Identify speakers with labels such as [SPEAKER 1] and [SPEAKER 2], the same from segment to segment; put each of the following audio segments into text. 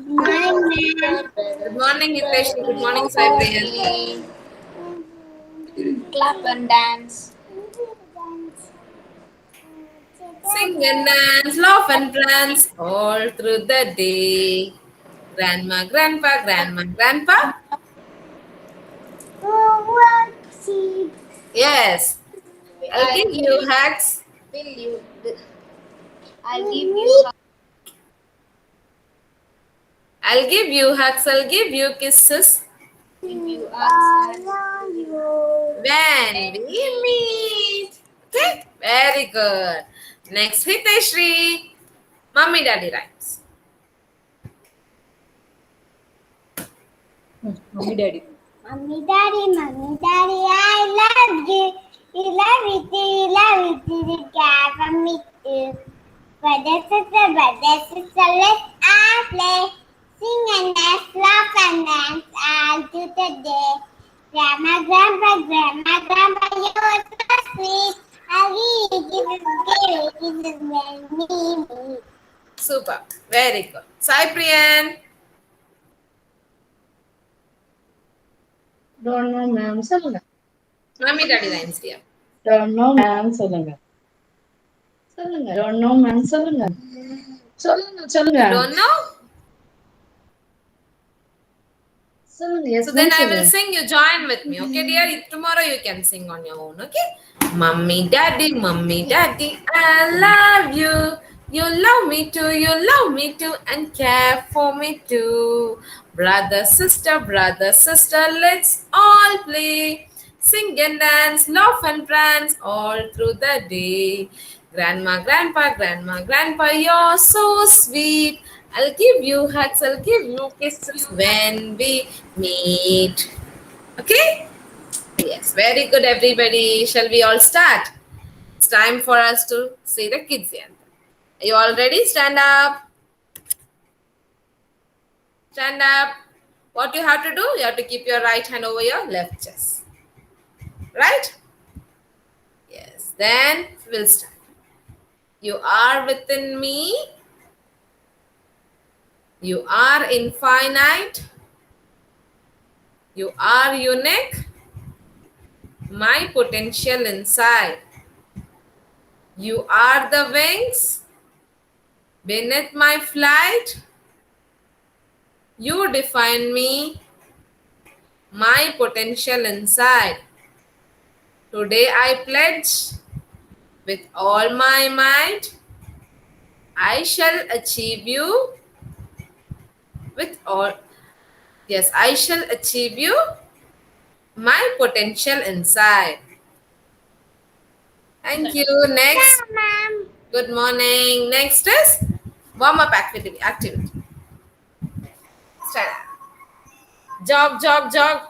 [SPEAKER 1] Morning,
[SPEAKER 2] Good morning, Hitesh. Good morning, Cyprian.
[SPEAKER 1] clap and dance.
[SPEAKER 2] Sing and dance, laugh and prance all through the day. Grandma, grandpa, grandma, grandpa.
[SPEAKER 1] Worksheet.
[SPEAKER 2] Yes, I'll
[SPEAKER 1] I'll
[SPEAKER 2] give
[SPEAKER 1] give
[SPEAKER 2] you
[SPEAKER 1] you.
[SPEAKER 2] hacks.
[SPEAKER 1] Will you? I'll give you.
[SPEAKER 2] I'll give you hugs. I'll give you kisses.
[SPEAKER 1] If you ask,
[SPEAKER 2] When we meet. Okay, very good. Next, Hiteshri. Mummy Daddy rhymes.
[SPEAKER 3] Mummy Daddy.
[SPEAKER 1] Mommy, Daddy, I love you. You love it, you love it, you care for me too. Brother, sister, let us play. Sing and dance, laugh and dance all through the day. Grandma, you're so sweet. I give you kisses when we meet.
[SPEAKER 2] Super, very good. Cyprian.
[SPEAKER 3] Don't know ma'am சொல்லுங்க.
[SPEAKER 2] Mummy Daddy rhymes, dear.
[SPEAKER 3] Don't know ma'am சொல்லுங்க. சொல்லுங்க. Don't know ma'am சொல்லுங்க. சொல்லுங்க.
[SPEAKER 2] You don't know?
[SPEAKER 3] சொல்லுங்க. Yes
[SPEAKER 2] So
[SPEAKER 3] ma'am
[SPEAKER 2] then I will
[SPEAKER 3] சொல்லுங்க.
[SPEAKER 2] sing, you join with me, okay, dear? Tomorrow you can sing on your own, okay? Mummy, daddy, I love you. You love me too, and care for me too. Brother, sister, let's all play. Sing and dance, laugh and prance all through the day. Grandpa, you're so sweet. I'll give you hugs, I'll give you kisses when we meet. Okay? Yes, very good, everybody. Shall we all start? It's time for us to say the kids anthem. Are you all ready? Stand up. Stand up. What you have to do? You have to keep your right hand over your left chest. Right? Yes. Then we'll start. You are within me. You are infinite. You are unique. My potential inside. You are the wings beneath my flight. You define me, my potential inside. Today I pledge with all my might, I shall achieve you with all. Yes, I shall achieve you, my potential inside. Thank you. Next.
[SPEAKER 1] Mom.
[SPEAKER 2] Good morning. Next is warm up activity. Start. Jog.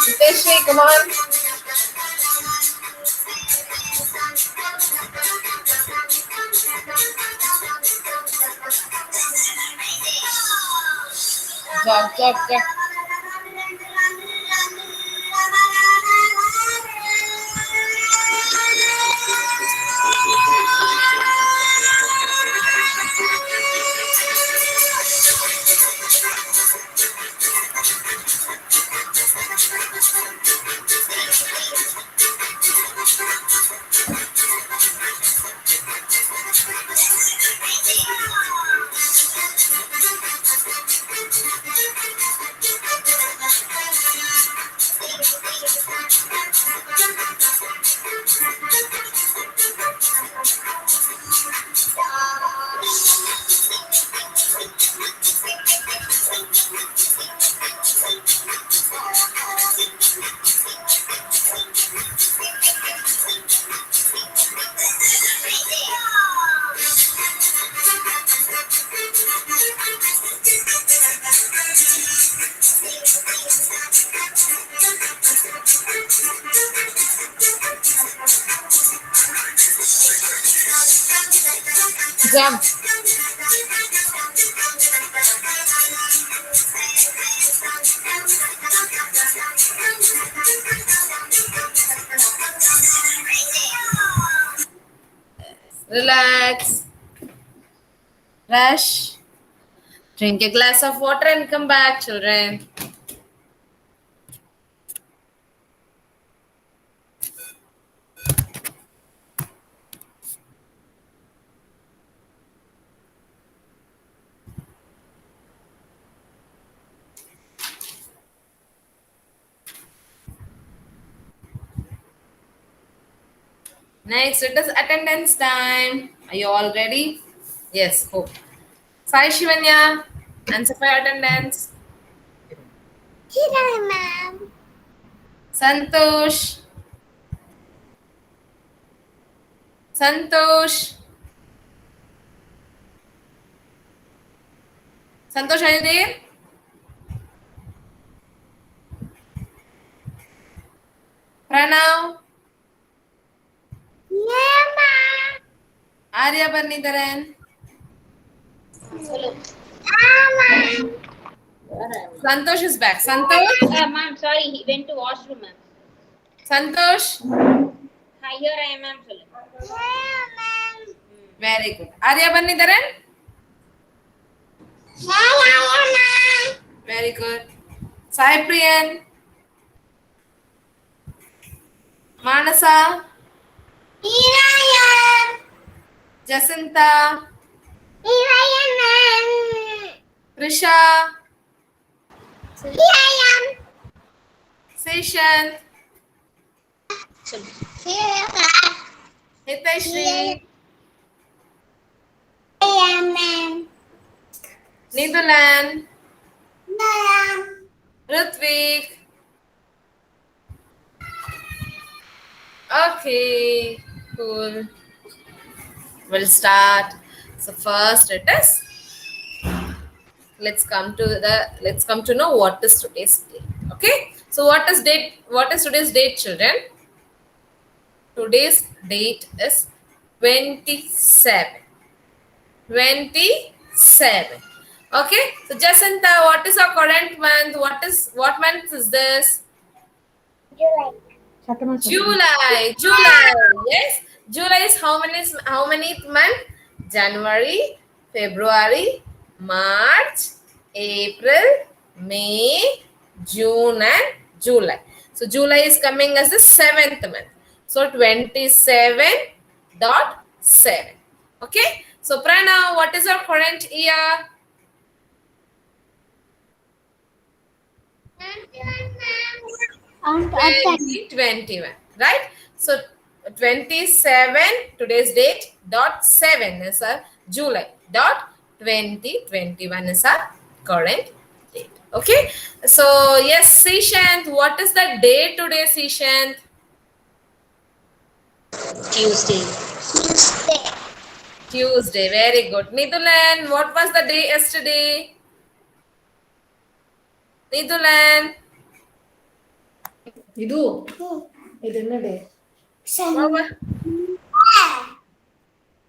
[SPEAKER 2] Hiteshi, come on. Jog. Jump. Relax. Rush. Drink a glass of water and come back, children. Next, it is attendance time. Are you all ready? Yes, hope. Sai Shivanya, answer for your attendance.
[SPEAKER 1] Here, ma'am.
[SPEAKER 2] Santosh. Santosh. Santosh, are you there? Pranav.
[SPEAKER 1] Yeah, ma'am.
[SPEAKER 2] Arya Barnidharan.
[SPEAKER 1] Ma'am.
[SPEAKER 2] Santosh is back. Santosh.
[SPEAKER 4] Ma'am, sorry, he went to washroom, ma'am.
[SPEAKER 2] Santosh.
[SPEAKER 4] Hi, here I am, ma'am.
[SPEAKER 1] Yeah, ma'am.
[SPEAKER 2] Very good. Arya Barnidharan.
[SPEAKER 1] Yeah, ma'am.
[SPEAKER 2] Very good. Sai Priyan. Manasa.
[SPEAKER 1] Here I am.
[SPEAKER 2] Jacinta.
[SPEAKER 1] Here I am, ma'am.
[SPEAKER 2] Prisha.
[SPEAKER 1] Here I am.
[SPEAKER 2] Seshan.
[SPEAKER 1] Here I
[SPEAKER 2] Hitashri.
[SPEAKER 1] am, ma'am.
[SPEAKER 2] Nidulan.
[SPEAKER 1] Ma'am.
[SPEAKER 2] Rutvik. Okay, cool. We'll start. So first it is, let's come to know what is today's date. Okay, so what is today's date, children? Today's date is 27. 27. Okay, so Jacinta, what is our current month? What month is this?
[SPEAKER 1] July.
[SPEAKER 2] July. Yes. July is how many month? January, February, March, April, May, June, and July. So July is coming as the 7th month. So 27.7. Okay. So Pranav, what is our current year? 2021, right? So 27, today's date, dot 7 is our July, dot 2021 is our current date. Okay, so yes, Sishant, what is the day today, Sishant? Tuesday, very good. Nidulan, what was the day yesterday? Nidulan,
[SPEAKER 3] ಇದನ್ನ day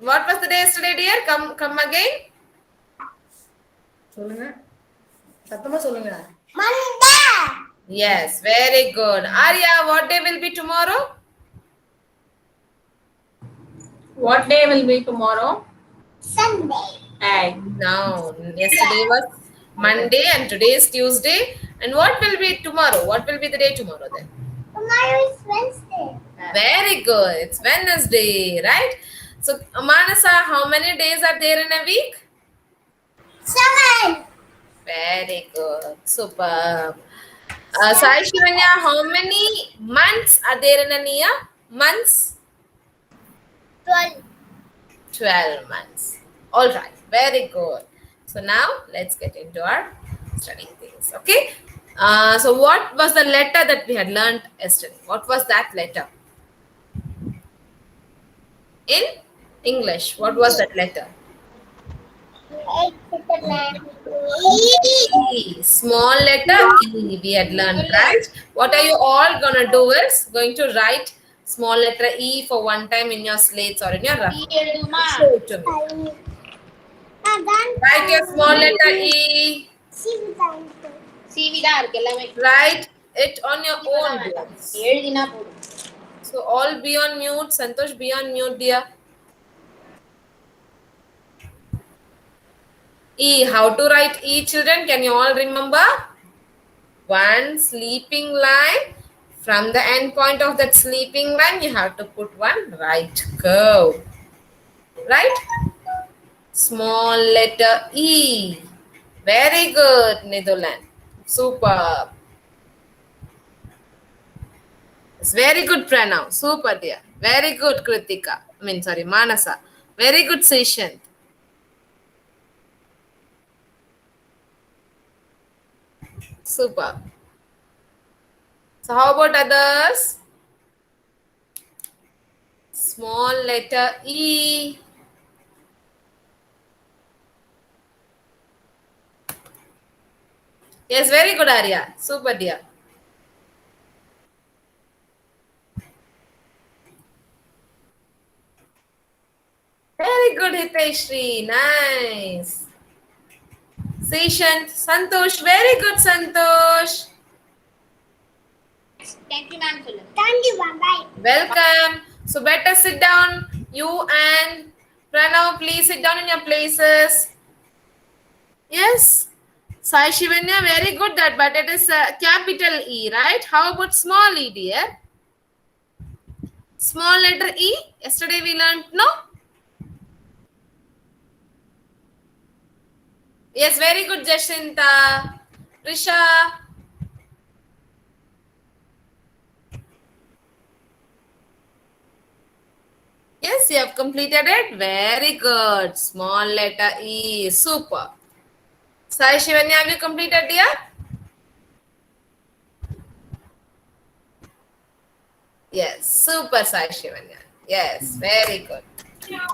[SPEAKER 2] what was the day yesterday, dear? Come again.
[SPEAKER 3] சொல்லுங்க சத்தமா சொல்லுங்க
[SPEAKER 1] Monday.
[SPEAKER 2] Yes, very good. Arya, what day will be tomorrow?
[SPEAKER 4] What day will be tomorrow?
[SPEAKER 1] Sunday.
[SPEAKER 4] Hey.
[SPEAKER 2] No, yesterday was Monday and today is Tuesday. And what will be tomorrow? What will be the day tomorrow then?
[SPEAKER 1] Tomorrow is Wednesday.
[SPEAKER 2] Very good. It's Wednesday, right? So, Manasa, how many days are there in a week?
[SPEAKER 1] 7.
[SPEAKER 2] Very good. Superb. Sai Shivanya, how many months are there in a year? Months?
[SPEAKER 1] 12.
[SPEAKER 2] 12 months. All right. Very good. So now let's get into our studying things. Okay. So what was the letter that we had learned yesterday? What was that letter? In English, what was that letter? E. Small letter E we had learned, right? What are you all gonna do is going to write small letter E for one time in your slates or in your rough. Show it to me. Write your small letter E.
[SPEAKER 4] CV தான் இருக்கு எல்லாமே.
[SPEAKER 2] Write it on your own.
[SPEAKER 4] தான் வேண்டாம்.
[SPEAKER 2] Dears.
[SPEAKER 4] எழுதினா போதும்.
[SPEAKER 2] So all be on mute. Santosh, be on mute, dear. E. How to write E, children? Can you all remember? One sleeping line. From the end point of that sleeping line, you have to put one right curve. Right? Small letter E. Very good, Nidolan. Superb. It's very good, Pranav. Super, dear. Very good, Kritika. Manasa. Very good session. Super. So how about others? Small letter E. Yes, very good, Arya. Super, dear. Very good, Hiteshri. Nice. Session. Santosh. Very good, Santosh.
[SPEAKER 4] Thank you ma'am சொல்லு.
[SPEAKER 1] Thank you, bye.
[SPEAKER 2] Welcome. So better sit down. You and Pranav, please sit down in your places. Yes. Sai Shivanya, very good that, but it is capital E, right? How about small e, dear? Small letter E. Yesterday we learned, no? Yes, very good, Jashinta. Risha. Yes, you have completed it. Very good. Small letter E. Super. Sai Shivanya, have you completed, dear? Yes, super, Sai Shivanya. Yes, very good.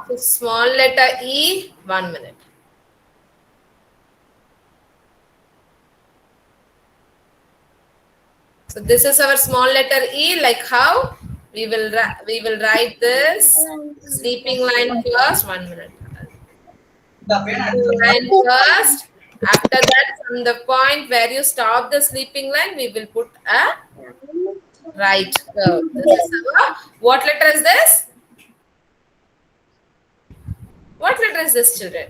[SPEAKER 2] So small letter E, 1 minute. So this is our small letter E. Like how we will write this sleeping line first. 1 minute. Line first. After that, from the point where you stop the sleeping line, we will put a right curve. This is our, what letter is this? What letter is this, children?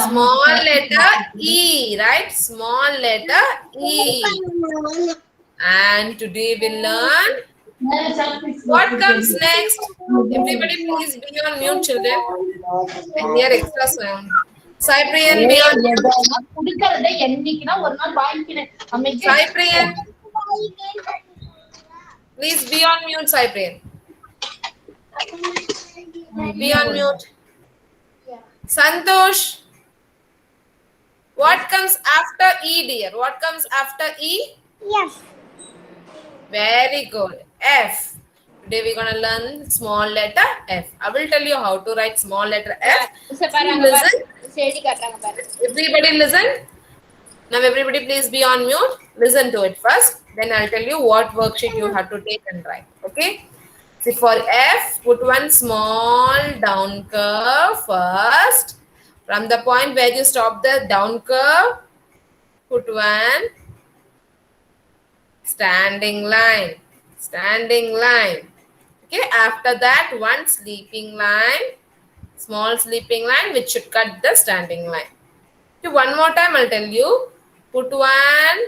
[SPEAKER 2] Small letter E, right? Small letter E. And today we'll learn what comes next. Everybody please be on mute, children. And hear extra sound. Cyprian, be on mute. Cyprian. Please be on mute, Cyprian. Be on mute. Santosh. What comes after E, dear? What comes after E?
[SPEAKER 1] Yes.
[SPEAKER 2] Very good. F. Today we're going to learn small letter F. I will tell you how to write small letter F. Listen. Everybody listen. Now everybody please be on mute. Listen to it first. Then I'll tell you what worksheet you have to take and write. Okay? See, for F, put one small down curve first. From the point where you stop the down curve, put one standing line. Standing line. Okay, after that, one sleeping line. Small sleeping line which should cut the standing line. Okay, one more time I'll tell you. Put one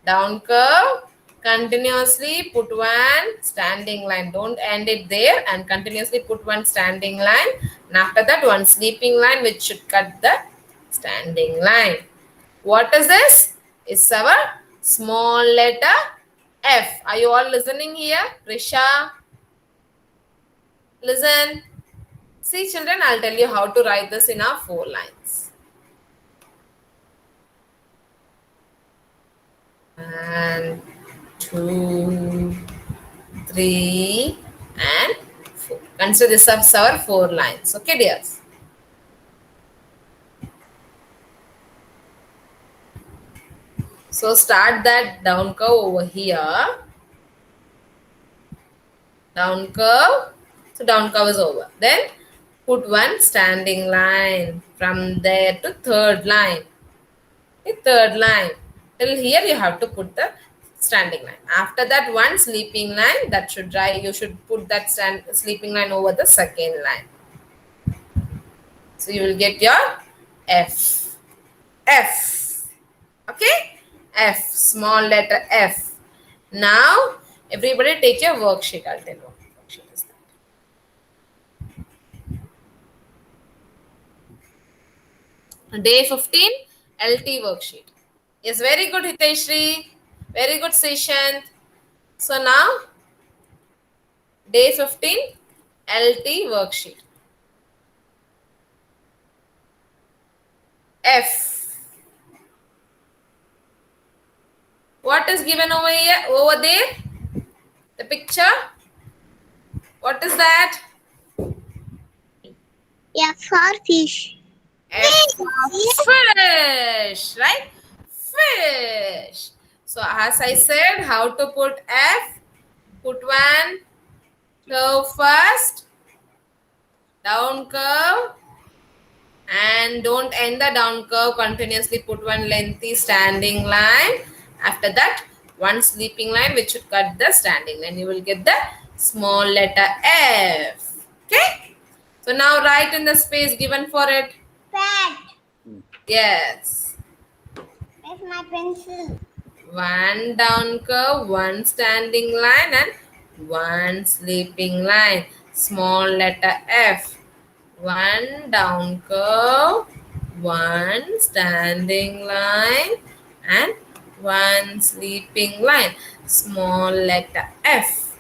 [SPEAKER 2] down curve. Continuously put one standing line. Don't end it there and continuously put one standing line. And after that, one sleeping line which should cut the standing line. What is this? It's our small letter F. Are you all listening here? Risha? Listen. See, children, I'll tell you how to write this in our 4 lines. And 2, 3, and 4. Consider this as our 4 lines. Okay, dears? So start that down curve over here. Down curve. So down curve is over. Then put one standing line from there to third line. The third line. Till here you have to put the standing line. After that, one sleeping line that should dry. You should put that sleeping line over the second line. So you will get your F. F. Okay? F. Small letter F. Now, everybody take your worksheet. I'll tell you what worksheet is that. Day 15, LT worksheet. Yes, very good, Hiteshri. Very good, Seshan. So now, day 15, LT worksheet. F. What is given over here? Over there? The picture? What is that?
[SPEAKER 1] F for fish.
[SPEAKER 2] F for fish, right? Fish. So as I said, how to put F? Put one curve first, down curve, and don't end the down curve. Continuously put one lengthy standing line. After that, one sleeping line which should cut the standing line. You will get the small letter F. Okay? So now write in the space given for it.
[SPEAKER 1] Fat.
[SPEAKER 2] Yes.
[SPEAKER 1] Where's my pencil?
[SPEAKER 2] One down curve, one standing line, and one sleeping line. Small letter F. One down curve, one standing line, and one sleeping line. Small letter F.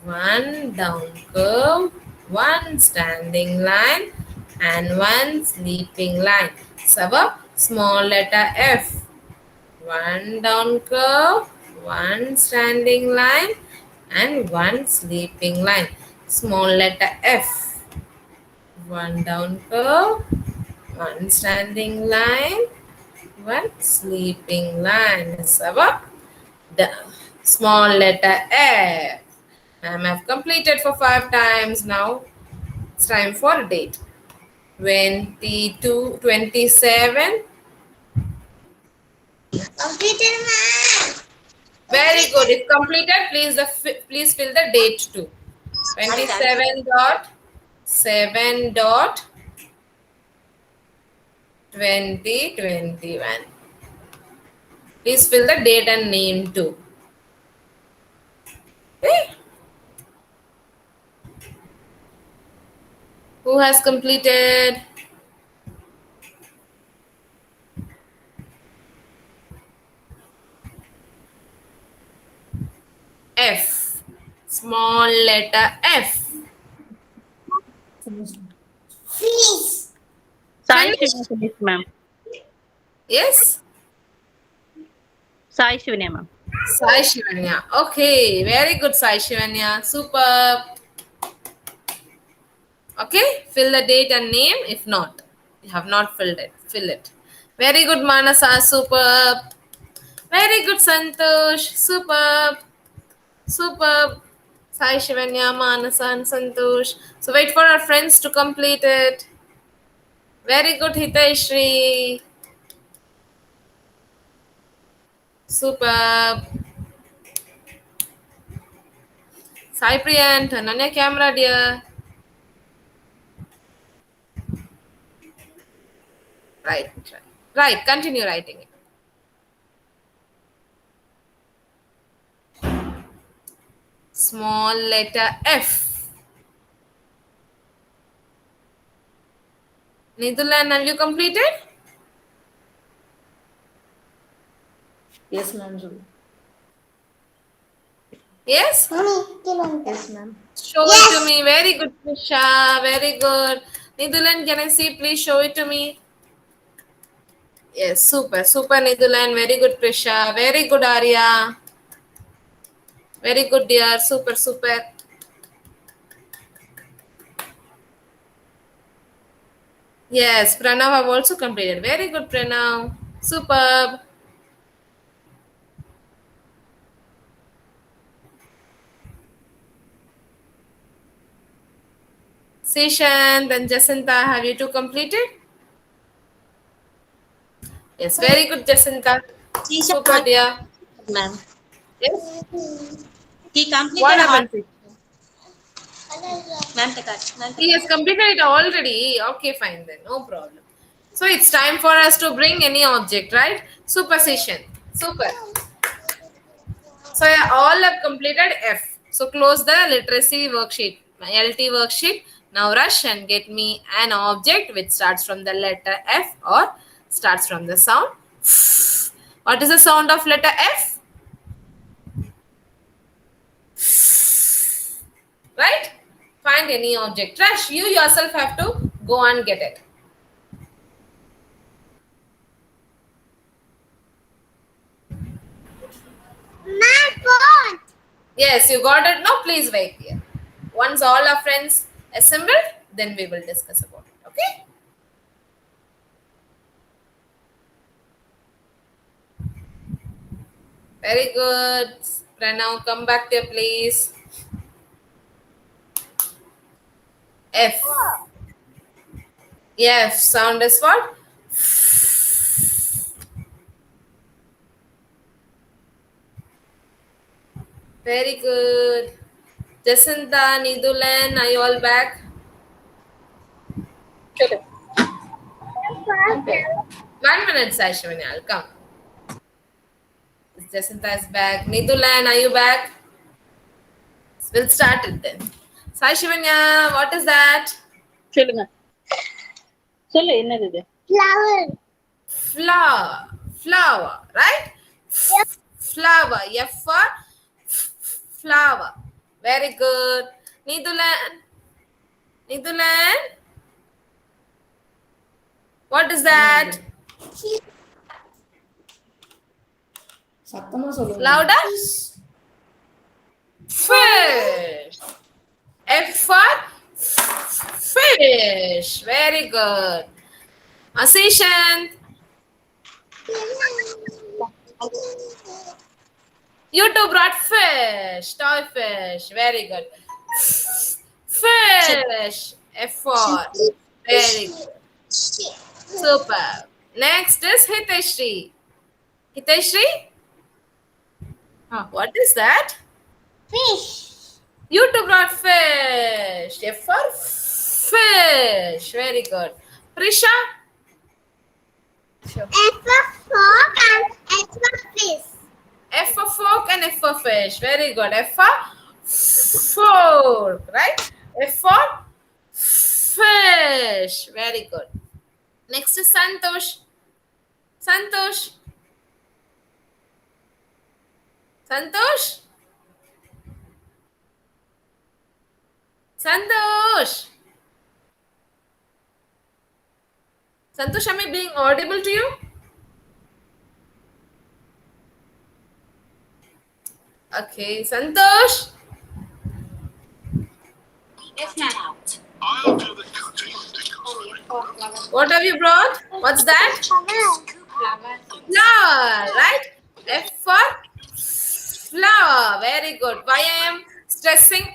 [SPEAKER 2] One down curve, one standing line, and one sleeping line. So, small letter F. One down curve, one standing line, and one sleeping line. Small letter F. One down curve, one standing line, one sleeping line. So, the small letter F. I have completed for 5 times now. It's time for date. 22, 27.
[SPEAKER 1] Computer man.
[SPEAKER 2] Very good. It's completed. Please fill the date too. 27 dot 7 dot 2021. Please fill the date and name too. Okay. Who has completed? F. Small letter F.
[SPEAKER 1] Fish.
[SPEAKER 5] Sai
[SPEAKER 2] Finish?
[SPEAKER 5] Shivanya, ma'am.
[SPEAKER 2] Yes?
[SPEAKER 5] Sai Shivanya, ma'am.
[SPEAKER 2] Sai Shivanya. Okay, very good, Sai Shivanya. Super. Okay, fill the date and name. If not, you have not filled it. Fill it. Very good, Manasa. Superb. Very good, Santosh. Superb. Superb. Sai Shivanya, Manasa, and Santosh. So wait for our friends to complete it. Very good, Hiteshri. Superb. Sai Priyan, turn on your camera, dear. Right. Right. Continue writing it. Small letter F. Nidulan, have you completed?
[SPEAKER 3] Yes, ma'am.
[SPEAKER 2] Yes?
[SPEAKER 3] Yes, ma'am.
[SPEAKER 2] Show it to me. Very good, Prisha. Very good. Nidulan, can I see? Please show it to me. Yes, super. Super, Nidulan. Very good, Prisha. Very good, Arya. Very good, dear. Super, super. Yes, Pranav have also completed. Very good, Pranav. Superb. Seshan, then Jacinta, have you two completed? Yes, very good, Jacinta. Super, dear.
[SPEAKER 5] Ma'am.
[SPEAKER 2] Yes.
[SPEAKER 5] He completed
[SPEAKER 2] What
[SPEAKER 5] all.
[SPEAKER 2] happened?
[SPEAKER 5] Ma'am, take out. Ma'am,
[SPEAKER 2] He has completed it already. Okay, fine then. No problem. So it's time for us to bring any object, right? Superstition. Super. So yeah, all have completed F. So close the literacy worksheet, my LT worksheet. Now rush and get me an object which starts from the letter F or starts from the sound. What is the sound of letter F? Right? Find any object. Rush, you yourself have to go and get it.
[SPEAKER 1] My phone.
[SPEAKER 2] Yes, you got it. No, please wait here. Once all our friends assembled, then we will discuss about it. Okay? Very good. Pranav, come back there, please. F. F sound is what? Very good. Jacinta, Nidulan, are you all back?
[SPEAKER 5] Sure.
[SPEAKER 2] 1 minute, Saishwani, I'll come. Jacinta is back. Nidulan, are you back? We'll start it then. Saishwanya, what is that?
[SPEAKER 3] சொல்லுங்க சொல்லு என்னது இது
[SPEAKER 1] Flower.
[SPEAKER 2] Flower. Flower, right? Flower. F for flower. Very good. Nidulan. Nidulan. What is that?
[SPEAKER 3] சத்தமா சொல்லுங்க
[SPEAKER 2] Louder. Fish. F for fish. Very good. Asishan. You two brought fish. Toy fish. Very good. Fish. F for. Very good. Super. Next is Hiteshri. Hiteshri? What is that?
[SPEAKER 1] Fish.
[SPEAKER 2] You two brought fish. F for fish. Very good. Prisha?
[SPEAKER 1] F for fork and F for fish.
[SPEAKER 2] F for fork and F for fish. Very good. F for fork. Right? F for fish. Very good. Next is Santosh. Santosh. Santosh? Santosh. Santosh, am I being audible to you? Okay, Santosh.
[SPEAKER 4] Yes, ma'am.
[SPEAKER 2] What have you brought? What's that? Flower, right? F for flower. Very good. Why I am stressing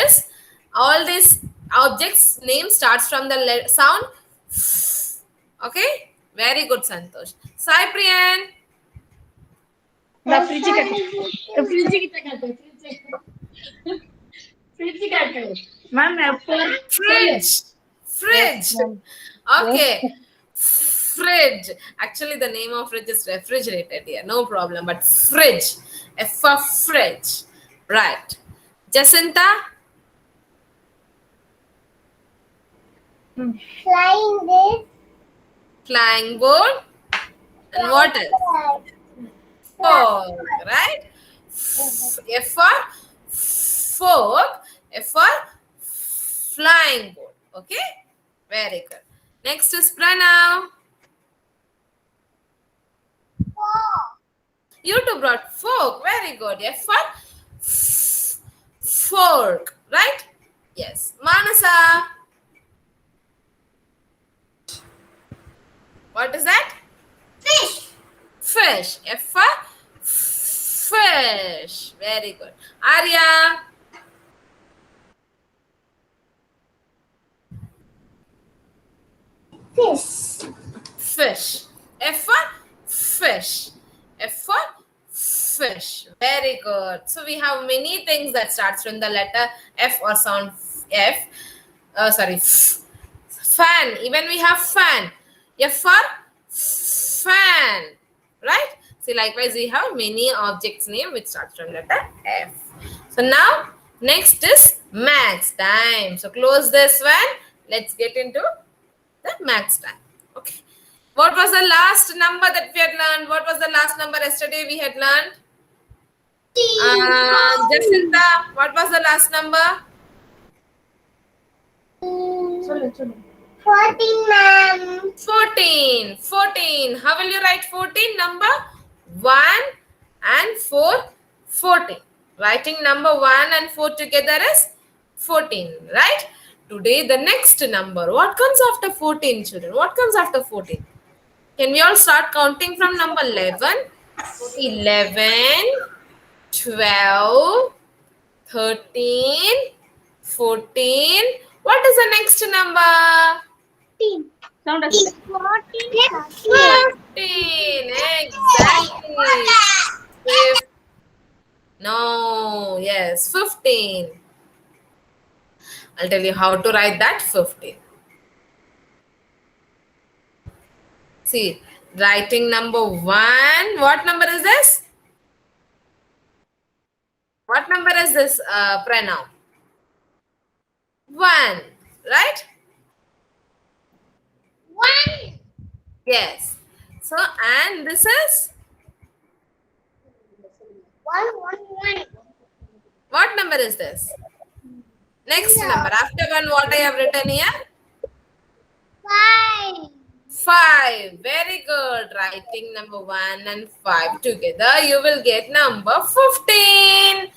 [SPEAKER 2] is all these objects name starts from the sound. Okay? Very good, Santosh. Sai Priyan.
[SPEAKER 3] நான் fridge கட்டு fridge கிட்ட கட்டு fridge cut ma'am
[SPEAKER 2] Fridge. Fridge. Okay. Fridge. Actually, the name of fridge is refrigerated here. No problem. But fridge. F for fridge. Right. Jacinta?
[SPEAKER 1] Flying this.
[SPEAKER 2] Flying board. And what else? Fork. Right? F for fork. F for flying board. Okay? Very good. Next is Pranav.
[SPEAKER 1] Fork.
[SPEAKER 2] You two brought fork. Very good. F for fork. Right? Yes. Manasa. What is that?
[SPEAKER 1] Fish.
[SPEAKER 2] Fish. F for fish. Very good. Arya.
[SPEAKER 1] Fish.
[SPEAKER 2] Fish. F for fish. F for fish. Very good. So we have many things that starts from the letter F or sound F. Sorry. Fan. Even we have fan. F for fan. Right? See, likewise, we have many objects name which starts from letter F. So now, next is max time. So close this one. Let's get into the max time. Okay. What was the last number that we had learned? What was the last number yesterday we had learned? Jacinta, what was the last number?
[SPEAKER 1] 14, ma'am.
[SPEAKER 2] 14. 14. How will you write 14? Number 1 and 4. 14. Writing number 1 and 4 together is 14. Right? Today the next number. What comes after 14, children? What comes after 14? Can we all start counting from number 11? 11, 12, 13, 14. What is the next number?
[SPEAKER 1] 14.
[SPEAKER 5] Sound as
[SPEAKER 2] 15. Exactly. No, yes, 15. I'll tell you how to write that 15. See, writing number 1. What number is this? What number is this pronoun? 1, right?
[SPEAKER 1] 1.
[SPEAKER 2] Yes. So, and this is?
[SPEAKER 1] 1, 1, 1.
[SPEAKER 2] What number is this? Next number. After 1, what I have written here?
[SPEAKER 1] 5.
[SPEAKER 2] 5. Very good. Writing number 1 and 5 together, you will get number 15.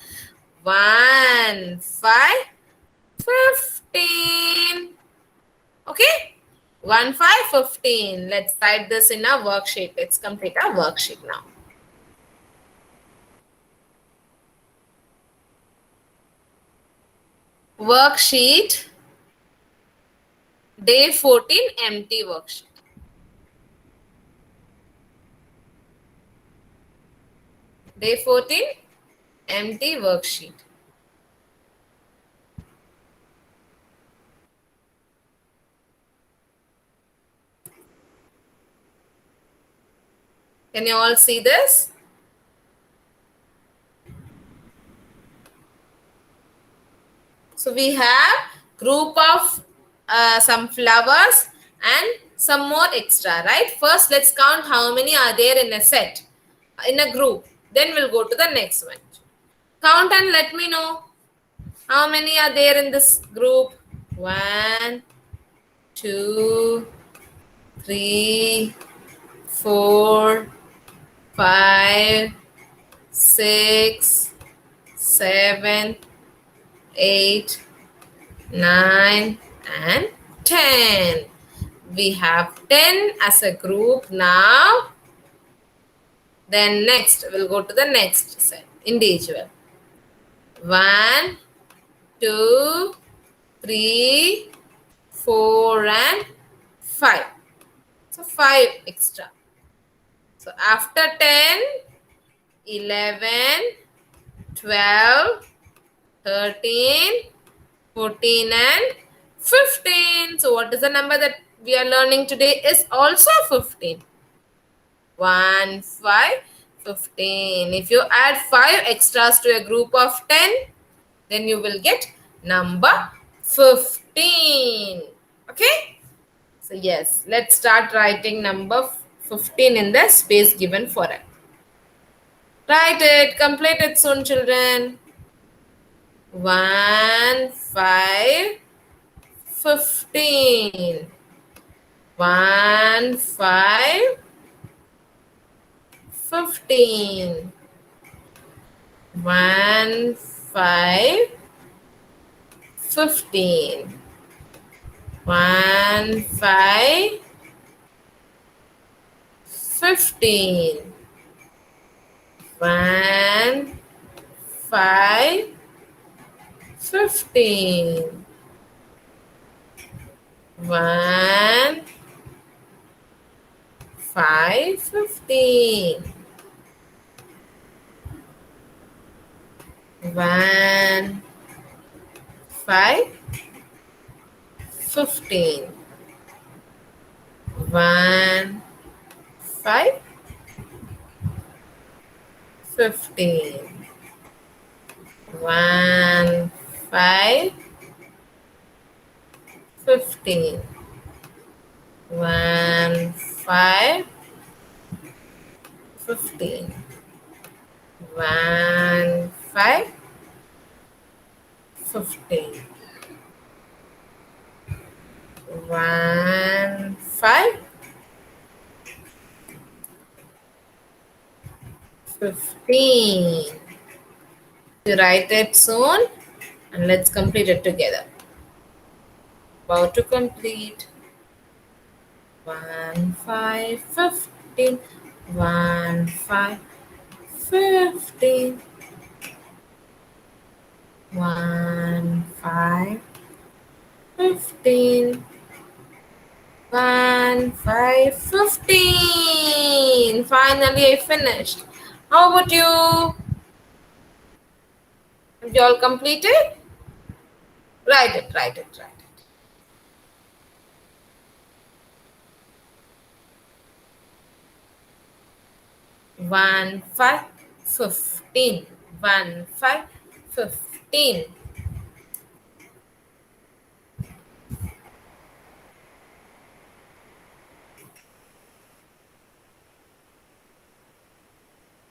[SPEAKER 2] 1, 5, 15. Okay? 1, 5, 15. Let's write this in a worksheet. Let's complete our worksheet now. Worksheet. Day 14, empty worksheet. Day 14, empty worksheet. Can you all see this? So we have group of some flowers and some more extra, right? First, let's count how many are there in a set, in a group. Then we'll go to the next one. Count and let me know how many are there in this group. 1, 2, 3, 4, 5, 6, 7, 8, 9, and 10. We have 10 as a group now. Then next, we'll go to the next set, individual. 1, 2, 3, 4, and 5. So 5 extra. So after 10, 11, 12, 13, 14, and 15. So what is the number that we are learning today is also 15. 1, 5, 15. If you add 5 extras to a group of 10, then you will get number 15. Okay? So yes, let's start writing number 15 in the space given for it. Write it. Complete it soon, children. 1, 5, 15. 1, 5, 15. 1, 5, 15. 1, 5, 15. 1, 5, 15. 1, 5:15. 1:15. 1:15. 1:15. 1:15. 1:15. 1:15. You write it soon and let's complete it together. About to complete. 1:15. 1:15. 1:15. 1:15. Finally, I finished. How about you? Have you all completed? Write it, write it, write it. 1:15. 1:15.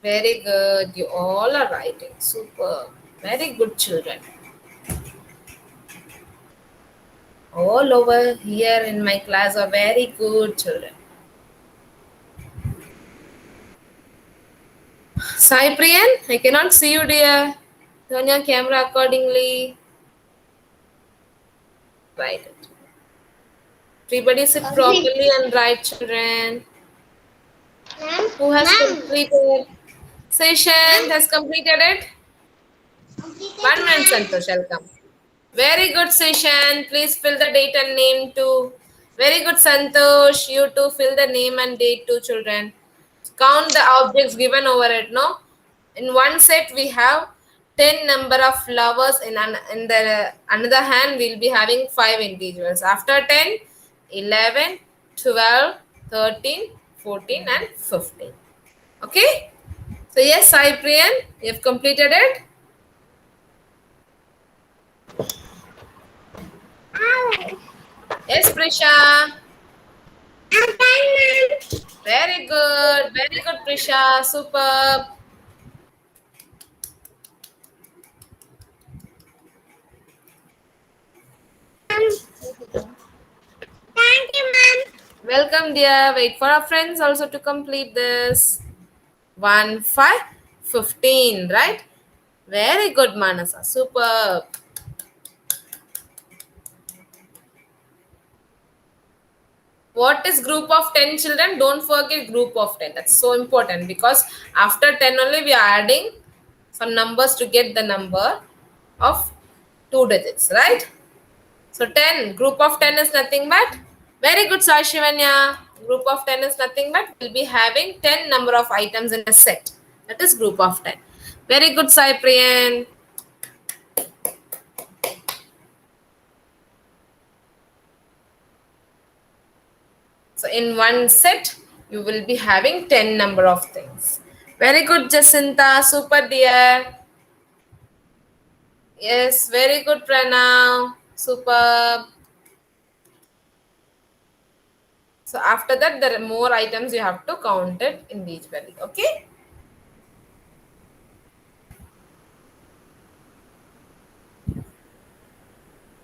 [SPEAKER 2] Very good. You all are writing. Super. Very good children. All over here in my class are very good children. Sai Priyan, I cannot see you, dear. Turn your camera accordingly. Write it. Everybody sit properly and write, children. Who has completed? Session has completed it. 1 minute, Santosh, I'll come. Very good session. Please fill the date and name too. Very good, Santosh. You too fill the name and date too, children. Count the objects given over it. No, in one set we have 10 number of flowers. In the another hand we'll be having 5 individuals. After 10, 11, 12, 13, 14, and 15. Okay. So yes, Sai Priyan, you have completed it. Yes, Prisha. Very good. Very good, Prisha. Superb.
[SPEAKER 1] Thank you, ma'am.
[SPEAKER 2] Welcome, dear. Wait for our friends also to complete this. 1:15, right? Very good, Manasa. Superb. What is group of 10 children? Don't forget group of 10. That's so important because after 10 only we are adding some numbers to get the number of 2 digits, right? So 10, group of 10 is nothing but, very good, Sai Shivanya. Group of 10 is nothing but, we'll be having 10 number of items in a set. That is group of 10. Very good, Sai Priyan. So in one set, you will be having 10 number of things. Very good, Jacinta. Super, dear. Yes, very good, Pranav. Superb. So after that, there are more items you have to count it individually. Okay.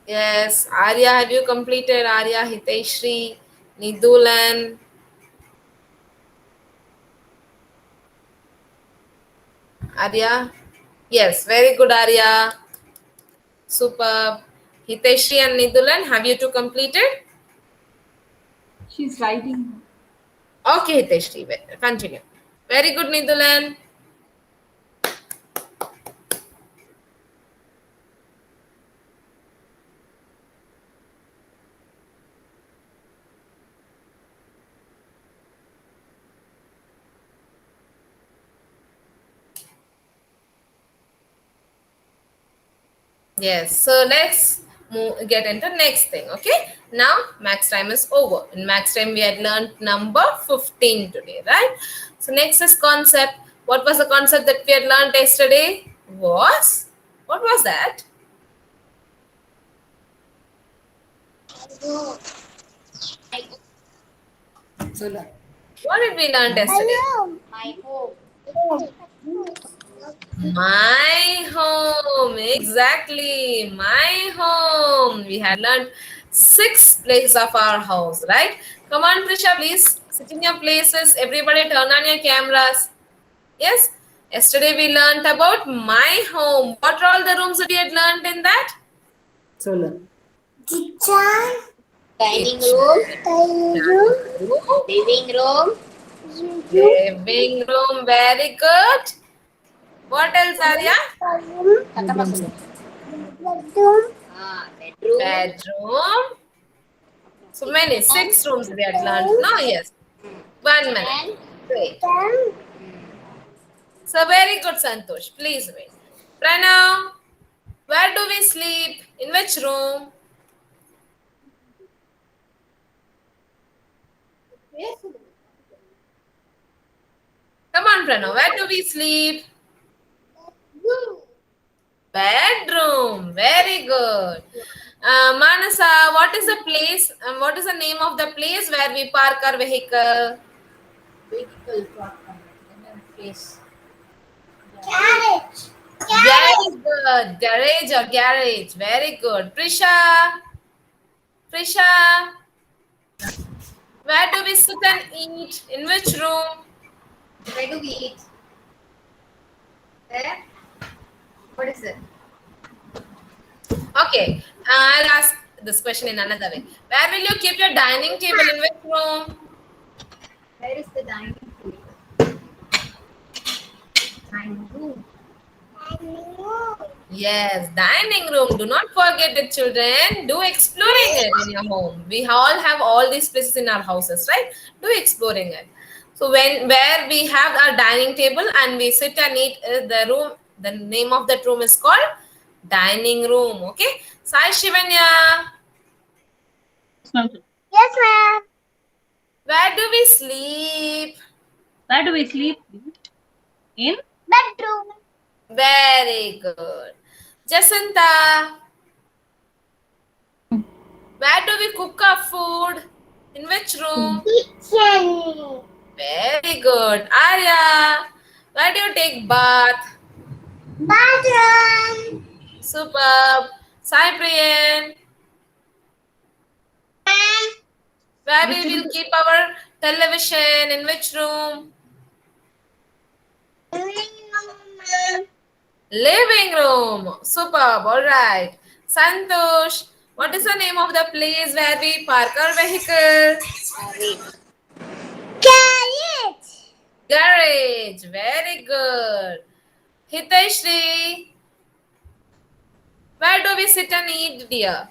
[SPEAKER 2] Yes, Arya, have you completed? Arya, Hiteshri, Nidulan. Arya? Yes, very good, Arya. Superb. Hiteshri and Nidulan, have you two completed?
[SPEAKER 6] She's writing.
[SPEAKER 2] Okay, Hiteshri, continue. Very good, Nidulan. Yes, so let's get into next thing. Okay, now max time is over. In max time, we had learned number 15 today, right? So next is concept. What was the concept that we had learned yesterday? What was that? What did we learn yesterday?
[SPEAKER 1] Hello.
[SPEAKER 4] My home.
[SPEAKER 2] My home, exactly. My home. We had learned 6 places of our house, right? Come on, Trisha, please sit in your places. Everybody, turn on your cameras. Yes. Yesterday we learned about my home. What are all the rooms that we had learned in that?
[SPEAKER 1] Kitchen.
[SPEAKER 4] Dining room.
[SPEAKER 1] Dining room.
[SPEAKER 4] Living room.
[SPEAKER 2] Living room. Very good. What else, Arya?
[SPEAKER 4] சத்தமா சொல்லு.
[SPEAKER 1] Bedroom.
[SPEAKER 4] Bedroom.
[SPEAKER 2] Bedroom. So many, 6 rooms we had learned. No, yes. 1 minute. Wait.
[SPEAKER 1] Then
[SPEAKER 2] So very good, Santosh. Please wait. Pranav, where do we sleep? In which room? Come on, Pranav. Where do we sleep? Bedroom. Very good. Manasa, what is the place? What is the name of the place where we park our vehicle?
[SPEAKER 1] carriage.
[SPEAKER 2] Very good. Garage or garage. Very good. Prisha, where do we sit and eat? In which room?
[SPEAKER 4] Where do we eat? There. What is it?
[SPEAKER 2] Okay, I'll ask this question in another way. Where will you keep your dining table? In which room?
[SPEAKER 4] Where is the dining table? Dining room.
[SPEAKER 1] Dining room.
[SPEAKER 2] Yes, dining room. Do not forget it, children. Do exploring it in your home. We all have all these places in our houses, right? Do exploring it. So where we have our dining table and we sit and eat, the name of that room is called dining room. Okay. Sai Shivanya,
[SPEAKER 1] Yes, ma'am.
[SPEAKER 2] where do we sleep?
[SPEAKER 3] Where do we sleep? In?
[SPEAKER 1] Bedroom.
[SPEAKER 2] Very good. Jacinta, where do we cook our food? In which room?
[SPEAKER 1] Kitchen.
[SPEAKER 2] Very good. Arya, where do you take bath?
[SPEAKER 1] Bathroom.
[SPEAKER 2] Superb. Cyprian, where we will keep our television? In which room? Living room. Superb. All right. Santosh, what is the name of the place where we park our vehicle?
[SPEAKER 1] Carrot.
[SPEAKER 2] Garage. Very good. Hiteshri, where do we sit and eat, dear?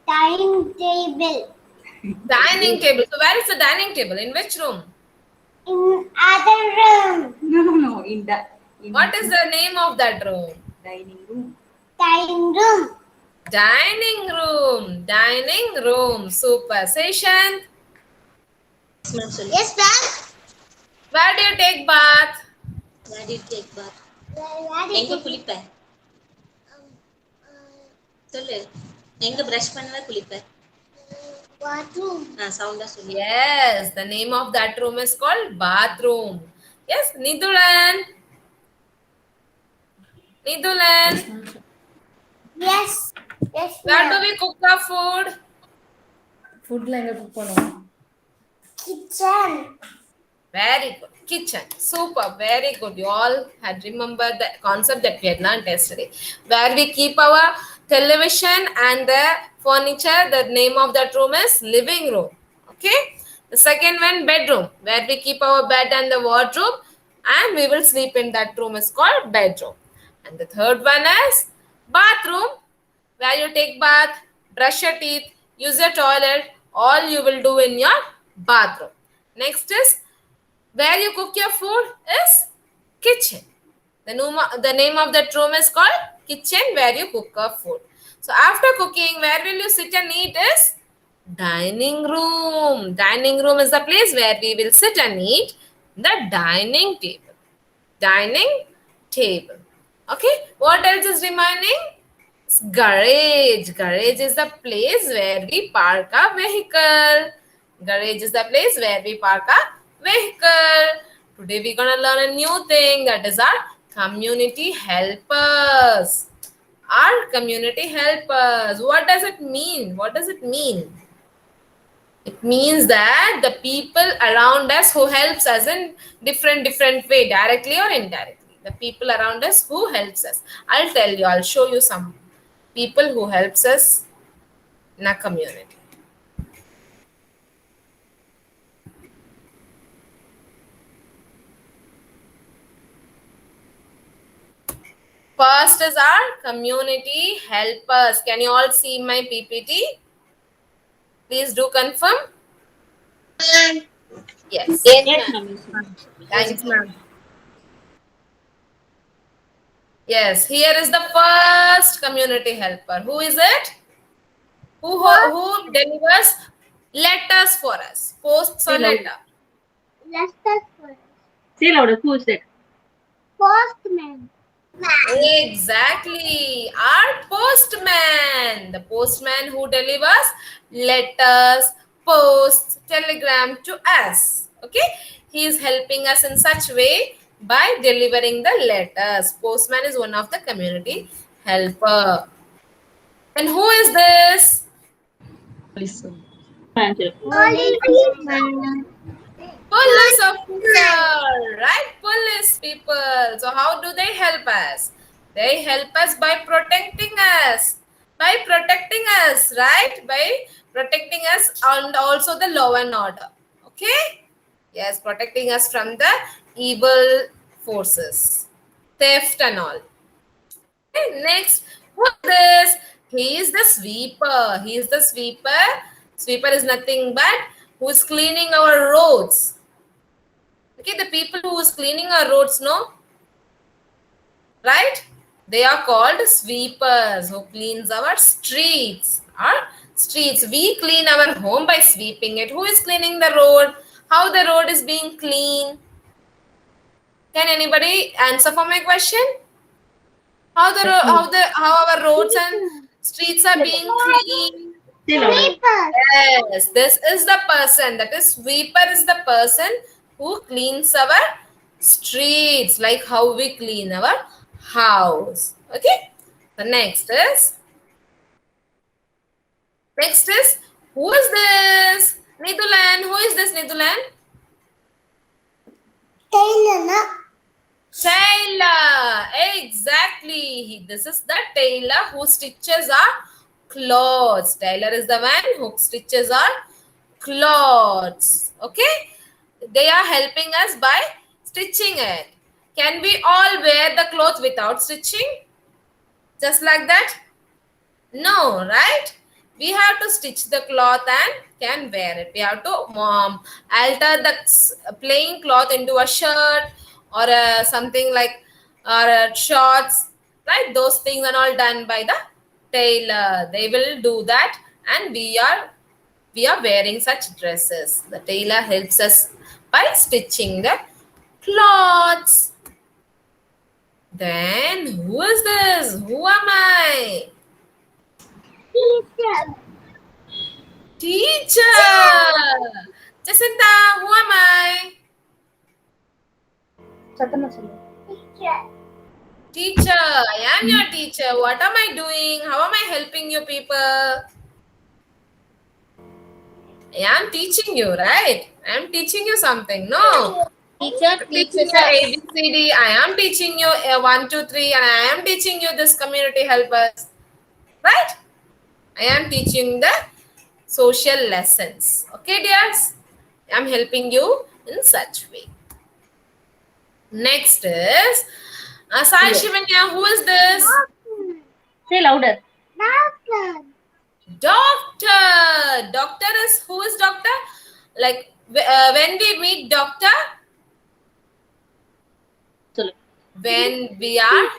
[SPEAKER 1] Dining table.
[SPEAKER 2] Dining table. So where is the dining table? In which room?
[SPEAKER 1] In other room.
[SPEAKER 6] No. In
[SPEAKER 2] What is the name of that room?
[SPEAKER 6] dining room.
[SPEAKER 1] Dining room.
[SPEAKER 2] Dining room. Dining room. Super. Seshan,
[SPEAKER 5] Yes, ma'am, சொல்லு.
[SPEAKER 1] Yes, ma'am.
[SPEAKER 2] where do you take bath?
[SPEAKER 5] Where do you take bath?
[SPEAKER 1] Where
[SPEAKER 5] எங்க
[SPEAKER 1] is
[SPEAKER 5] குளிப்ப? சொல்லு. எங்க brush பண்ணுவ குளிப்ப?
[SPEAKER 1] bathroom?
[SPEAKER 5] சவுண்டா சொல்லு.
[SPEAKER 2] Yes, the name of that room is called bathroom. Yes, Nidulan.
[SPEAKER 1] Yes. Yes,
[SPEAKER 2] Where do
[SPEAKER 1] ma'am.
[SPEAKER 2] we cook our food?
[SPEAKER 3] ஃபுட்ல எங்க cook பண்ணுவோம்?
[SPEAKER 1] Kitchen.
[SPEAKER 2] Very good. Kitchen. Super. Very good. You all had remembered the concept that we had learned yesterday. Where we keep our television and the furniture, the name of that room is living room. Okay. The second one, bedroom, where we keep our bed and the wardrobe and we will sleep in that room is called bedroom. And the third one is bathroom, where you take bath, brush your teeth, use your toilet, all you will do in your bathroom. Next is where you cook your food is kitchen. The name of that room is called Kitchen, where you cook your food. So after cooking, where will you sit and eat is dining room. Dining room is the place where we will sit and eat. The dining table. Dining table. Okay. What else is remaining? Garage. Garage is the place where we park a vehicle. Garage is the place where we park a vehicle. Today we're gonna learn a new thing, that is our community helpers. Our community helpers. What does it mean? What does it mean? It means that the people around us who helps us in different way, directly or indirectly. The people around us who helps us. I'll tell you, I'll show you some people who helps us in a community. First is our community helpers. Can you all see my PPT? Please do confirm. Yes.
[SPEAKER 5] Yes, ma'am.
[SPEAKER 2] Thank you. Yes, here is the first community helper. Who is it? Who delivers letters for us? Posts or letter?
[SPEAKER 1] Let's start first.
[SPEAKER 3] Say louder. Who is that?
[SPEAKER 1] Postman.
[SPEAKER 2] Exactly. Our postman. The postman who delivers letters, posts, telegram to us. Okay. He is helping us in such way by delivering the letters. Postman is one of the community helper. And who is this?
[SPEAKER 3] Listen.
[SPEAKER 1] Policeman.
[SPEAKER 2] Police officer, right? Police people. So how do they help us? They help us by protecting us. By protecting us, right? By protecting us and also the law and order. Okay? Yes, protecting us from the evil forces, theft and all. Okay, next, who is this? He is the sweeper. He is the sweeper. Sweeper is nothing but who is cleaning our roads. Okay, the people who is cleaning our roads, no? Right? They are called sweepers who cleans our streets. Our streets. We clean our home by sweeping it. Who is cleaning the road? How the road is being clean? Can anybody answer for my question? How our roads and streets are being clean? Yes, this is the person. That is, sweeper is the person who cleans our streets, like how we clean our house. Okay. The next is who is this? Nidulan. Who is this, Nidulan? Tailor. Exactly. This is the tailor who stitches our clothes. Tailor is the one who stitches our clothes. Okay. They are helping us by stitching it. Can we all wear the cloth without stitching? Just like that? No, right? We have to stitch the cloth and can wear it. We have to alter the plain cloth into a shirt or something like or shorts, right? Those things are all done by the tailor. They will do that, and we are wearing such dresses. The tailor helps us by stitching the clothes. Then who is this? Who am I? Teacher. Jacinta, who am I? Teacher. I am your teacher. What am I doing? How am I helping you people? I am teaching you, right? I am teaching you something. No.
[SPEAKER 5] Teacher teaches
[SPEAKER 2] A, B, C, D. I am teaching you 1, 2, 3, and I am teaching you this community helpers. Right? I am teaching the social lessons. Okay, dears? I am helping you in such way. Next is Sai Shivanya. Who is this?
[SPEAKER 3] Say louder.
[SPEAKER 2] Doctor. Doctor is, who is doctor? Like when we meet doctor, when we are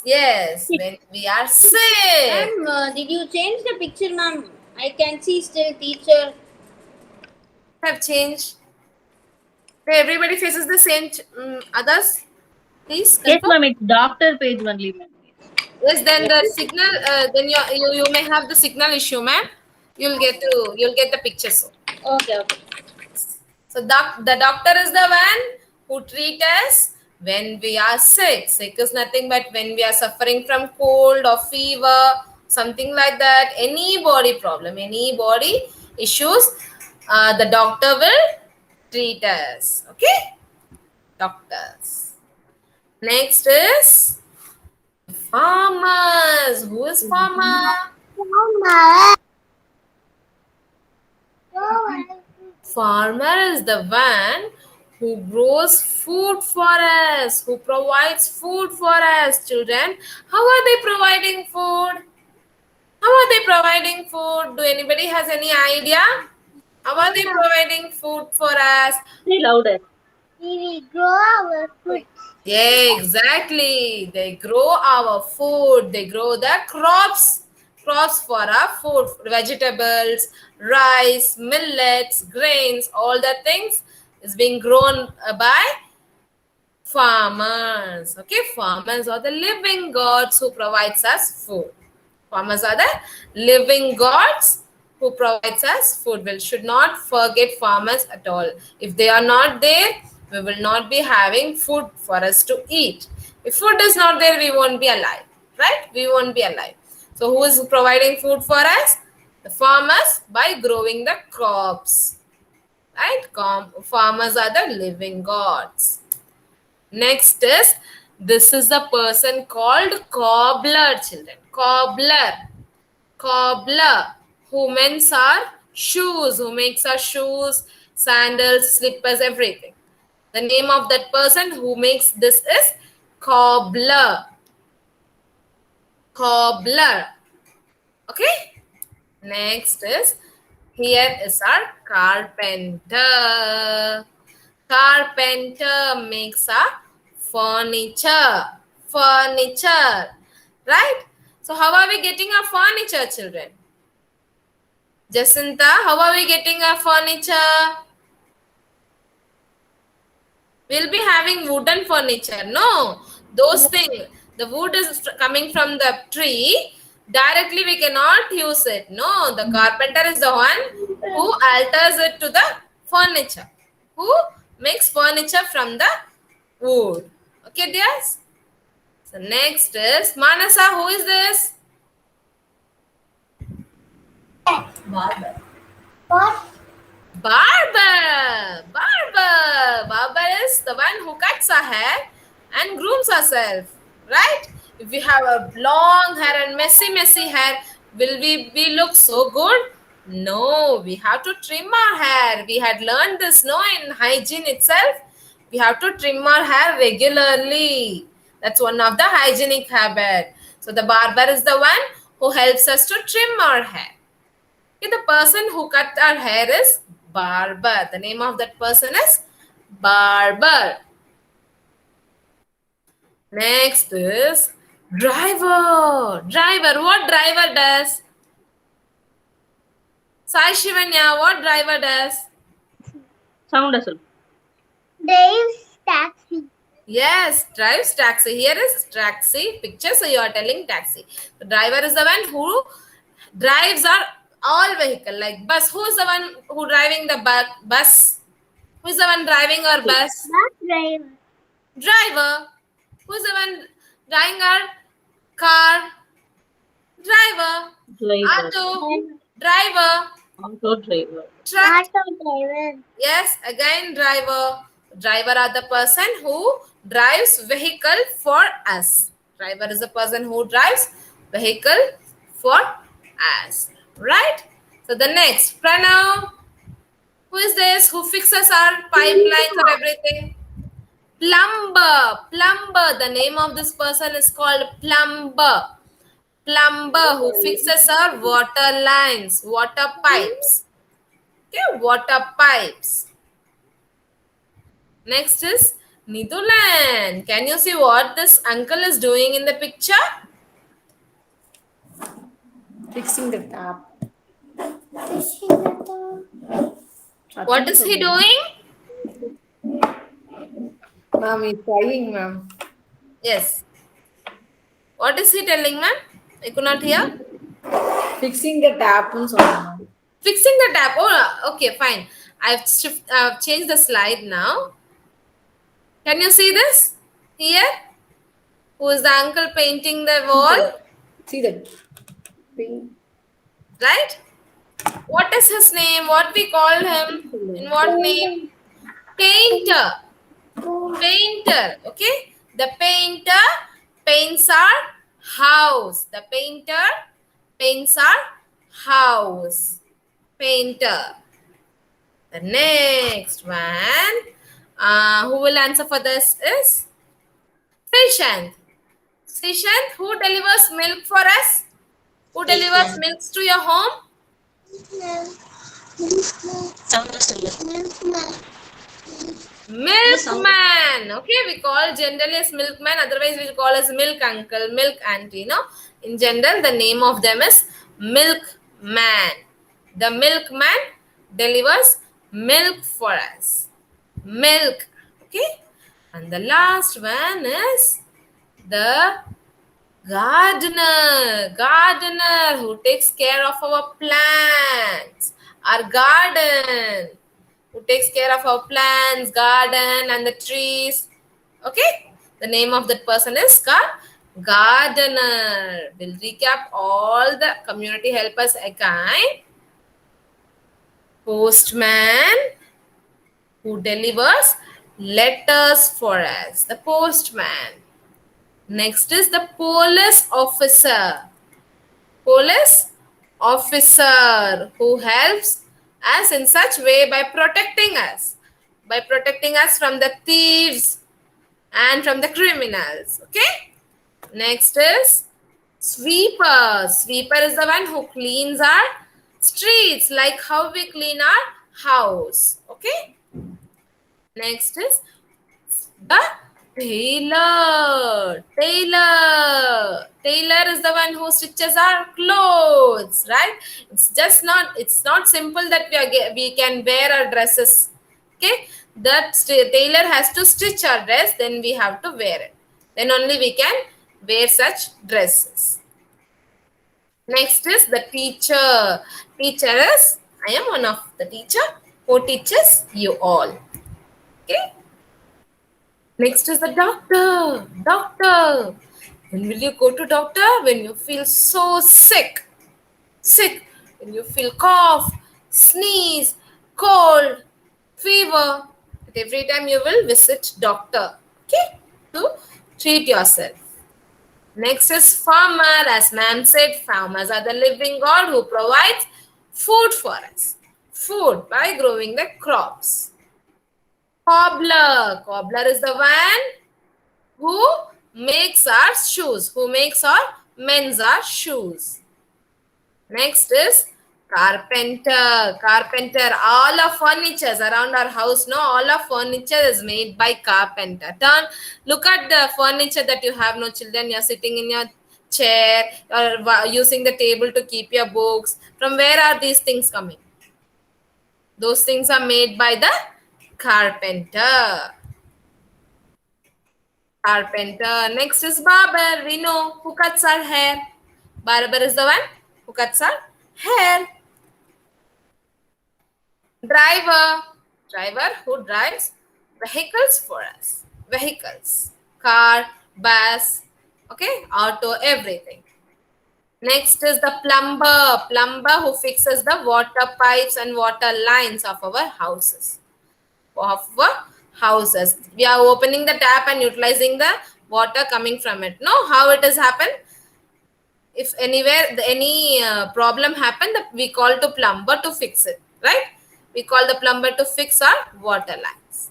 [SPEAKER 2] Yes, when we are sick.
[SPEAKER 5] Ma'am, did you change the picture, ma'am? I can see still teacher.
[SPEAKER 2] Have changed. Okay, everybody faces the same. Others, please
[SPEAKER 3] Yes,
[SPEAKER 2] confirm.
[SPEAKER 3] ma'am. It's doctor page only, ma'am.
[SPEAKER 2] Yes, then the signal. Then you may have the signal issue, ma'am. You'll get the picture soon.
[SPEAKER 5] Okay, okay.
[SPEAKER 2] So the doctor is the one who treats us when we are sick. Sick is nothing but when we are suffering from cold or fever, something like that. Any body problem, any body issues, the doctor will treat us. Okay, doctors. Next is farmers. Who is farmer?
[SPEAKER 1] Mama.
[SPEAKER 2] Farmer is the one who grows food for us, who provides food for us, children. How are they providing food? How are they providing food? Do anybody has any idea? How are they providing food for us?
[SPEAKER 3] Say louder.
[SPEAKER 1] We will grow our food.
[SPEAKER 2] Yeah, exactly. They grow our food. They grow the crops for our food, vegetables, rice, millets, grains, all the things is being grown by farmers. Okay, farmers are the living gods who provides us food. Farmers are the living gods who provides us food. We should not forget farmers at all. If they are not there, we will not be having food for us to eat. If food is not there, we won't be alive. Right? We won't be alive. So who is providing food for us? The farmers by growing the crops. Right? Farmers are the living gods. Next is, this is the person called cobbler, children. Cobbler, who mends our shoes, who makes our shoes, sandals, slippers, everything. The name of that person who makes this is cobbler. Okay. Next is, here is our carpenter. Carpenter makes a furniture. Right? So how are we getting our furniture, children? Jacinta, how are we getting our furniture? We'll be having wooden furniture. No, those things. The wood is coming from the tree. Directly we cannot use it. No, the carpenter is the one who alters it to the furniture. Who makes furniture from the wood. Okay, dears? So next is Manasa. Who is this?
[SPEAKER 4] Barber.
[SPEAKER 1] What?
[SPEAKER 2] Barber is the one who cuts our hair and grooms herself, right? If we have a long hair and messy hair, will we look so good? No, we have to trim our hair. We had learned this, no, in hygiene itself. We have to trim our hair regularly. That's one of the hygienic habit. So the barber is the one who helps us to trim our hair. Okay, the person who cut our hair is barber. The name of that person is barber. Next is driver. What driver does? Sai Shivanya, what driver does?
[SPEAKER 3] Sound as well.
[SPEAKER 1] Drives taxi.
[SPEAKER 2] Yes, drives taxi. Here is taxi picture. So you are telling taxi. The driver is the one who drives our all vehicle like bus. Who is the one who driving the bus? Who is the one driving our bus?
[SPEAKER 1] Bus driver.
[SPEAKER 2] Driver. Who is the one driving our car? Driver. Auto. Driver.
[SPEAKER 3] Auto driver.
[SPEAKER 2] Truck.
[SPEAKER 1] Auto driver.
[SPEAKER 2] Yes, again driver. Driver are the person who drives vehicle for us. Driver is the person who drives vehicle for us. Right? So the next, Pranav. Who is this? Who fixes our pipelines or everything? Plumber. The name of this person is called plumber. Who fixes our water lines, water pipes. Okay, water pipes. Next is Nidulan, can you see what this uncle is doing in the picture?
[SPEAKER 3] Fixing the tap.
[SPEAKER 2] What is he doing?
[SPEAKER 3] Ma'am, he's crying, ma'am.
[SPEAKER 2] Yes. What is he telling, ma'am? I could not hear.
[SPEAKER 3] Fixing the tap and so on.
[SPEAKER 2] Fixing the tap. Oh, okay, fine. I've changed the slide now. Can you see this here? Who is the uncle painting the wall?
[SPEAKER 3] See that? Pink.
[SPEAKER 2] Right? What is his name? What we call him? In what name? Painter. Painter. Okay? The painter paints our house. The painter paints our house. Painter. The next one. Who will answer for this is Srishant. Srishant, who delivers milk for us? Who delivers milk to your home? Milkman. Okay, we call generally as milkman. Otherwise, we call as milk uncle, milk auntie. No, in general, the name of them is milkman. The milkman delivers milk for us. Milk. Okay, and the last one is the gardener. Gardener who takes care of our plants, our garden. Who takes care of our plants, garden, and the trees. Okay? The name of that person is gardener. We'll recap all the community helpers again. Postman, who delivers letters for us. The postman. Next is the police officer. Police officer, who helps us in such way by protecting us from the thieves and from the criminals. Okay, next is sweeper. Sweeper is the one who cleans our streets, like how we clean our house. Okay, next is the tailor. Tailor is the one who stitches our clothes, right? It's not simple that we can wear our dresses. Okay, that tailor has to stitch our dress, then we have to wear it. Then only we can wear such dresses. Next is the teacher. Teacher is, I am one of the teacher who teaches you all. Okay. Next is the doctor. Doctor. When will you go to doctor? When you feel so sick. Sick. When you feel cough, sneeze, cold, fever. But every time you will visit doctor. Okay? To treat yourself. Next is farmer. As ma'am said, farmers are the living God who provides food for us. Food by growing the crops. Cobbler. Cobbler is the one who makes our shoes, who makes or mends our shoes. Next is carpenter. Carpenter. All our furniture around our house, no, all our furniture is made by carpenter. Look at the furniture that you have, no children. You're sitting in your chair, or using the table to keep your books. From where are these things coming? Those things are made by the carpenter. Carpenter. Next is barber. We know who cuts our hair. Barber is the one who cuts our hair. Driver. Driver who drives vehicles for us. Vehicles. Car, bus, okay, auto, everything. Next is the plumber. Plumber who fixes the water pipes and water lines of our houses. We are opening the tap and utilizing the water coming from it. No, how it has happened? If anywhere any problem happened, we call to plumber to fix it, right? We call the plumber to fix our water lines.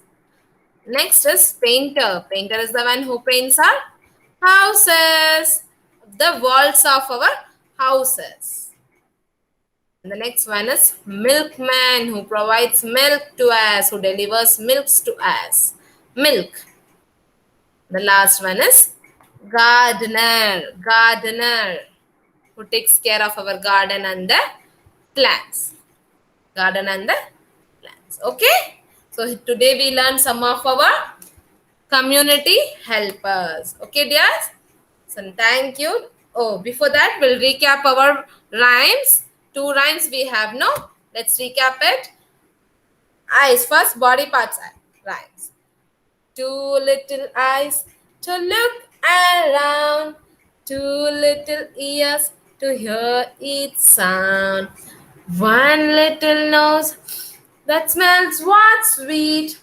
[SPEAKER 2] Next is painter. Painter is the one who paints our houses, the walls of our houses. And the next one is milkman, who provides milk to us, who delivers milks to us. Milk. The last one is gardener. Gardener, who takes care of our garden and the plants. Garden and the plants. Okay. So today we learned some of our community helpers. Okay, dears. So thank you. Oh, before that, we'll recap our rhymes. 2 rhymes we have. No, let's recap it. Eyes first. Body parts rhymes. 2 little eyes to look around, 2 little ears to hear each sound, 1 little nose that smells what's sweet,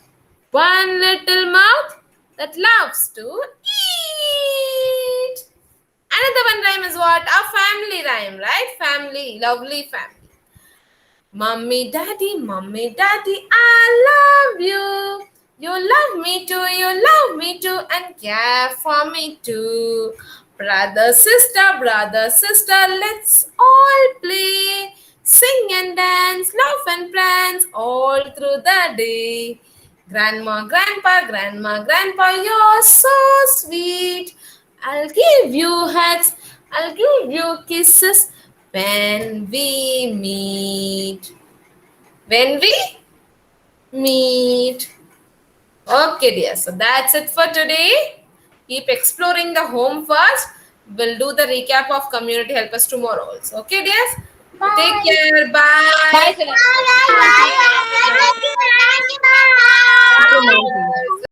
[SPEAKER 2] 1 little mouth that loves to eat. Another one rhyme is what? A family rhyme, right? Family, lovely family. Mommy, daddy, I love you. You love me too, and care for me too. Brother, sister, let's all play. Sing and dance, laugh and prance all through the day. Grandma, grandpa, you're so sweet. I'll give you hugs, I'll give you kisses when we meet. When we meet. Okay, dear. So that's it for today. Keep exploring the home first. We'll do the recap of community helpers tomorrow also. Okay, dears? Take care. Bye.
[SPEAKER 5] Bye, Shalini.
[SPEAKER 2] Bye.